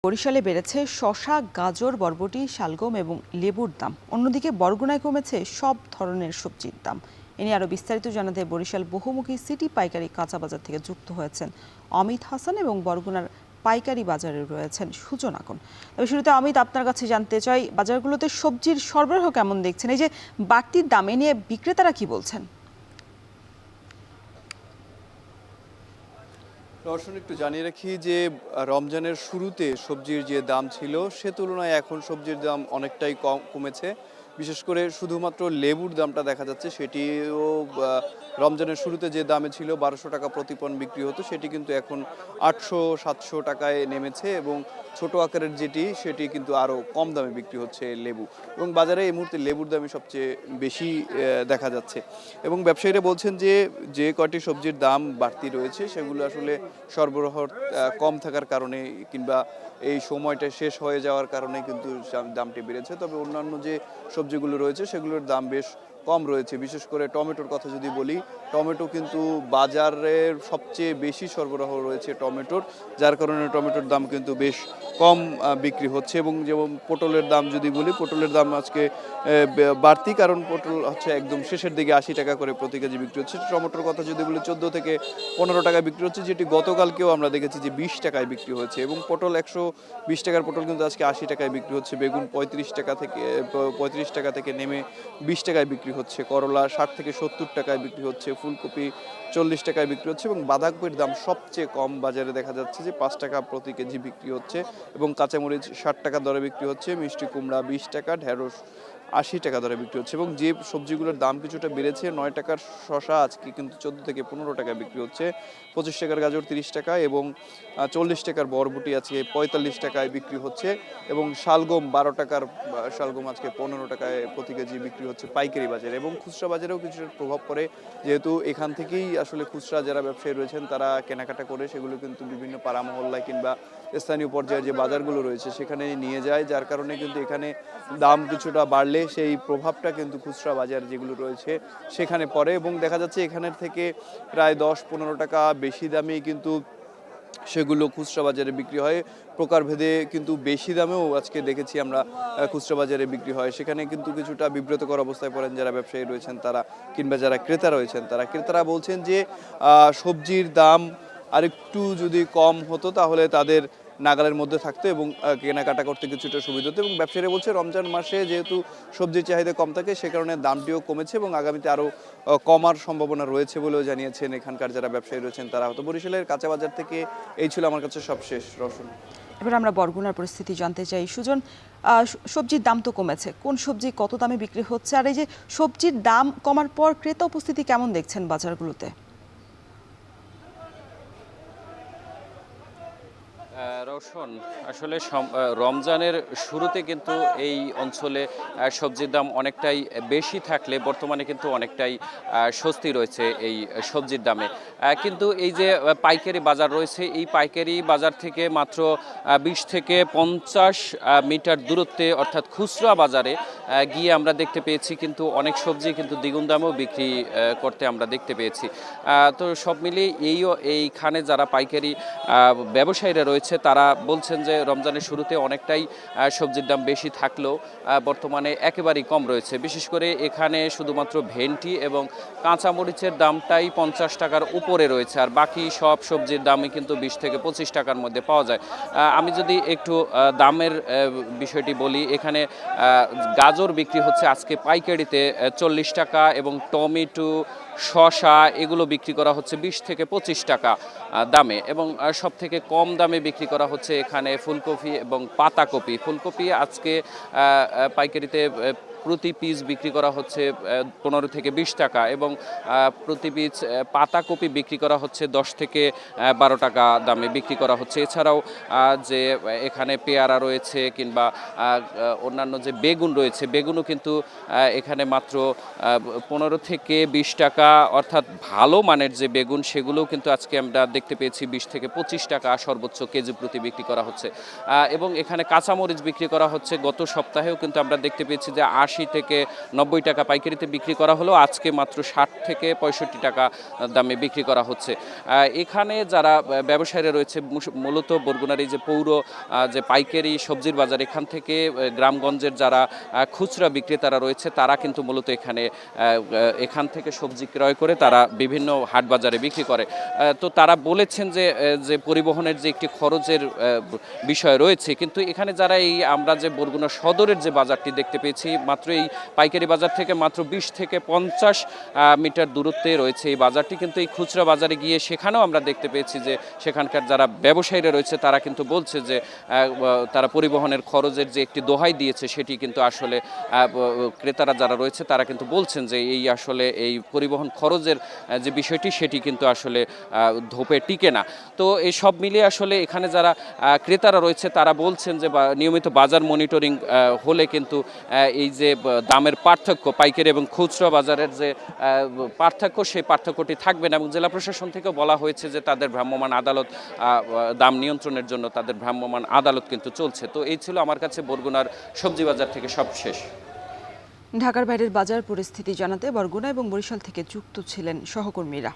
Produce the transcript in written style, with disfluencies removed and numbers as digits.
বরিশালে বেড়েছে শসা, গাজর, বরবটি, শালগম এবং লেবুর দাম। অন্যদিকে বরগুনায় কমেছে সব ধরনের সবজির দাম। এ নিয়ে আরো বিস্তারিত জানাতে বরিশাল বহুমুখী সিটি পাইকারি কাঁচা বাজার থেকে যুক্ত হয়েছেন অমিত হাসান এবং বরগুনার পাইকারি বাজারে রয়েছেন সুজন আকন। তবে শুরুতে অমিত, আপনার কাছে জানতে চাই, বাজারগুলোতে সবজির সরবরাহ কেমন দেখছেন? এই যে বাড়তির দাম, এ নিয়ে বিক্রেতারা কি বলছেন? দর্শন, একটু জানিয়ে রাখি যে রমজানের শুরুতে সবজির যে দাম ছিল সে তুলনায় এখন সবজির দাম অনেকটাই কমেছে। বিশেষ করে শুধুমাত্র লেবুর দামটা দেখা যাচ্ছে সেটিও রমজানের শুরুতে যে দামে ছিল 1200 টাকা প্রতি পণ বিক্রি হতো, সেটি কিন্তু এখন 800-700 টাকায় নেমেছে এবং ছোট আকারের যেটি সেটি কিন্তু আরও কম দামে বিক্রি হচ্ছে লেবু। এবং বাজারে এই মুহূর্তে লেবুর দামই সবচেয়ে বেশি দেখা যাচ্ছে। এবং ব্যবসায়ীরা বলছেন যে যে কয়টি সবজির দাম বাড়তি রয়েছে সেগুলো আসলে সরবরাহ কম থাকার কারণে কিংবা এই সময়টা শেষ হয়ে যাওয়ার কারণে কিন্তু দামটি বেড়েছে। তবে অন্যান্য যে সবজিগুলো রয়েছে সেগুলোর দাম বেশ কম রয়েছে। বিশেষ করে টমেটোর কথা যদি বলি, টমেটো কিন্তু বাজারের সবচেয়ে বেশি সরবরাহ রয়েছে টমেটোর, যার কারণে টমেটোর দাম কিন্তু বেশ কম বিক্রি হচ্ছে। এবং যেমন পটলের দাম যদি বলি, পটলের দাম আজকে বাড়তি, কারণ পটল হচ্ছে একদম শেষের দিকে 80 টাকা করে প্রতি কেজি বিক্রি হচ্ছে। টমেটোর কথা যদি বলি 14 থেকে 15 টাকায় বিক্রি হচ্ছে, যেটি গতকালকেও আমরা দেখেছি যে 20 টাকায় বিক্রি হয়েছে। এবং পটল 120 টাকার পটল কিন্তু আজকে 80 টাকায় বিক্রি হচ্ছে। বেগুন 35 টাকা থেকে নেমে 20 টাকায় বিক্রি হচ্ছে। করলা 60 থেকে 70 টাকায় বিক্রি হচ্ছে। ফুলকপি 40 টাকায় বিক্রি হচ্ছে এবং বাঁধাকপির দাম সবচেয়ে কম বাজারে দেখা যাচ্ছে যে 5 টাকা প্রতি কেজি বিক্রি হচ্ছে এবং কাঁচামরিচ 60 টাকা দরে বিক্রি হচ্ছে। মিষ্টি কুমড়া 20 টাকা, ঢেঁড়স 80 টাকা দরে বিক্রি হচ্ছে। এবং যে সবজিগুলোর দাম কিছুটা বেড়েছে, 9 টাকার শসা আজকে কিন্তু 14 থেকে 15 টাকায় বিক্রি হচ্ছে। 25 টাকার গাজর 30 টাকা এবং 40 টাকার বরবটি আজকে 45 টাকায় বিক্রি হচ্ছে। এবং শালগম 12 টাকার শালগম আজকে 15 টাকায় প্রতি কেজি বিক্রি হচ্ছে পাইকারি বাজারে। এবং খুচরা বাজারেও কিছুটা প্রভাব পড়ে, যেহেতু এখান থেকেই আসলে খুচরা যারা ব্যবসায়ী রয়েছেন তারা কেনাকাটা করে সেগুলো কিন্তু বিভিন্ন পাড়া মহল্লায় কিংবা স্থানীয় পর্যায়ে যে বাজারগুলো রয়েছে সেখানে নিয়ে যায়, যার কারণে কিন্তু এখানে দাম কিছুটা বাড়লে সেই প্রভাবটা কিন্তু খুচরা বাজার যেগুলো রয়েছে সেখানে পড়ে। এবং দেখা যাচ্ছে এখানের থেকে প্রায় 10-15 টাকা বেশি দামে কিন্তু সেগুলো খুচরা বাজারে বিক্রি হয়। প্রকারভেদে কিন্তু বেশি দামেও আজকে দেখেছি আমরা খুচরা বাজারে বিক্রি হয়। সেখানে কিন্তু কিছুটা বিব্রতকর অবস্থায় পড়েন যারা ব্যবসায়ী রয়েছেন তারা, কিংবা যারা ক্রেতা রয়েছেন তারা। ক্রেতারা বলছেন যে সবজির দাম আরেকটু যদি কম হতো তাহলে তাদের নাগালের মধ্যে থাকতো এবং কেনাকাটা করতে কিছুটা সুবিধা হতো। এবং ব্যবসায়ীরা বলছে রমজান মাসে যেহেতু সবজির চাহিদা কম থাকে সে কারণে দামটিও কমেছে এবং আগামীতে আরও কমার সম্ভাবনা রয়েছে বলেও জানিয়েছেন এখানকার যারা ব্যবসায়ী রয়েছেন তারা। হয়তো বরিশালের কাঁচা বাজার থেকে এই ছিল আমার কাছে সবশেষ। রসুন, এবার আমরা বরগুনার পরিস্থিতি জানতে চাই। সুজন, সবজির দাম তো কমেছে, কোন সবজি কত দামে বিক্রি হচ্ছে, আর এই যে সবজির দাম কমার পর ক্রেতা উপস্থিতি কেমন দেখছেন বাজারগুলোতে? রওশন, আসলে রমজানের শুরুতে কিন্তু এই অঞ্চলে সবজির দাম অনেকটাই বেশি থাকলে বর্তমানে কিন্তু অনেকটাই স্বস্তি রয়েছে এই সবজির দামে। কিন্তু এই যে পাইকারি বাজার রয়েছে, এই পাইকারি বাজার থেকে মাত্র 20 থেকে 50 মিটার দূরত্বে অর্থাৎ খুচরা বাজারে গিয়ে আমরা দেখতে পেয়েছি কিন্তু অনেক সবজি কিন্তু দ্বিগুণ দামেও বিক্রি করতে আমরা দেখতে পেয়েছি। তো সব মিলিয়ে এইখানে যারা পাইকারি ব্যবসায়ীরা রয়েছে তারা বলছেন যে রমজানের শুরুতে অনেকটাই সবজির দাম বেশি থাকলেও বর্তমানে একেবারেই কম রয়েছে। বিশেষ করে এখানে শুধুমাত্র ভেন্ডি এবং কাঁচামরিচের দামটাই 50 টাকার উপরে রয়েছে, আর বাকি সব সবজির দামই কিন্তু 20 থেকে 25 টাকার মধ্যে পাওয়া যায়। আমি যদি একটু দামের বিষয়টি বলি, এখানে গাজর বিক্রি হচ্ছে আজকে পাইকারিতে 40 টাকা এবং টমেটো, শসা এগুলো বিক্রি করা হচ্ছে 20 থেকে 25 টাকা দামে। এবং সব থেকে কম দামে বিক্রি করা হচ্ছে এখানে ফুলকপি এবং পাতাকপি। ফুলকপি আজকে পাইকারিতে প্রতি পিস বিক্রি করা হচ্ছে 15 থেকে 20 টাকা এবং প্রতি পিস পাতাকপি বিক্রি করা হচ্ছে 10 থেকে 12 টাকা দামে বিক্রি করা হচ্ছে। এছাড়াও যে এখানে পেয়ারা রয়েছে কিংবা অন্যান্য যে বেগুন রয়েছে, বেগুনও কিন্তু এখানে মাত্র 15 থেকে 20 টাকা, অর্থাৎ ভালো মানের যে বেগুন সেগুলোও কিন্তু আজকে আমরা দেখতে পেয়েছি 20 থেকে 25 টাকা সর্বোচ্চ কেজি প্রতি বিক্রি করা হচ্ছে। এবং এখানে কাঁচামরিচ বিক্রি করা হচ্ছে, গত সপ্তাহেও কিন্তু আমরা দেখতে পেয়েছি যে 80 থেকে 90 টাকা পাইকারিতে বিক্রি করা হলো, আজকে মাত্র 60 থেকে 65 টাকা দামে বিক্রি করা হচ্ছে। এখানে যারা ব্যবসায়ীরা রয়েছে মূলত বরগুনার এই যে পৌর যে পাইকারি সবজির বাজার, এখান থেকে গ্রামগঞ্জের যারা খুচরা বিক্রেতারা রয়েছে তারা কিন্তু মূলত এখান থেকে সবজি ক্রয় করে তারা বিভিন্ন হাট বাজারে বিক্রি করে। তো তারা বলেছেন যে পরিবহনের যে একটি খরচের বিষয় রয়েছে, কিন্তু এখানে যারা আমরা যে বরগুনা সদরের যে বাজারটি দেখতে পেয়েছি, মাত্র এই পাইকারি বাজার থেকে মাত্র 20 থেকে 50 মিটার দূরত্বে রয়েছে এই বাজারটি, কিন্তু এই খুচরা বাজারে গিয়ে সেখানেও আমরা দেখতে পেয়েছি যে সেখানকার যারা ব্যবসায়ীরা রয়েছে তারা কিন্তু বলছে যে তারা পরিবহনের খরচের যে একটি দোহাই দিয়েছে সেটি কিন্তু আসলে ক্রেতারা যারা রয়েছে তারা কিন্তু বলছেন যে আসলে এই পরিবহন খরচের যে বিষয়টি সেটি কিন্তু আসলে ধোপে টিকে না। তো এই সব মিলিয়ে আসলে এখানে যারা ক্রেতারা রয়েছে তারা বলছেন যে নিয়মিত বাজার মনিটরিং হলে কিন্তু এই যে দামের পার্থক্য পাইকারি এবং খুচরা বাজারের যে পার্থক্য সেই পার্থক্যটি থাকবে না, এবং জেলা প্রশাসন থেকেও বলা হয়েছে যে তাদের ভ্রাম্যমাণ আদালত দাম নিয়ন্ত্রণের জন্য তাদের ভ্রাম্যমাণ আদালত কিন্তু চলছে। তো এই ছিল আমার কাছে বরগুনার সবজি বাজার থেকে সবশেষ। ঢাকার বাইরের বাজার পরিস্থিতি জানাতে বরগুনা এবং বরিশাল থেকে যুক্ত ছিলেন সহকর্মীরা।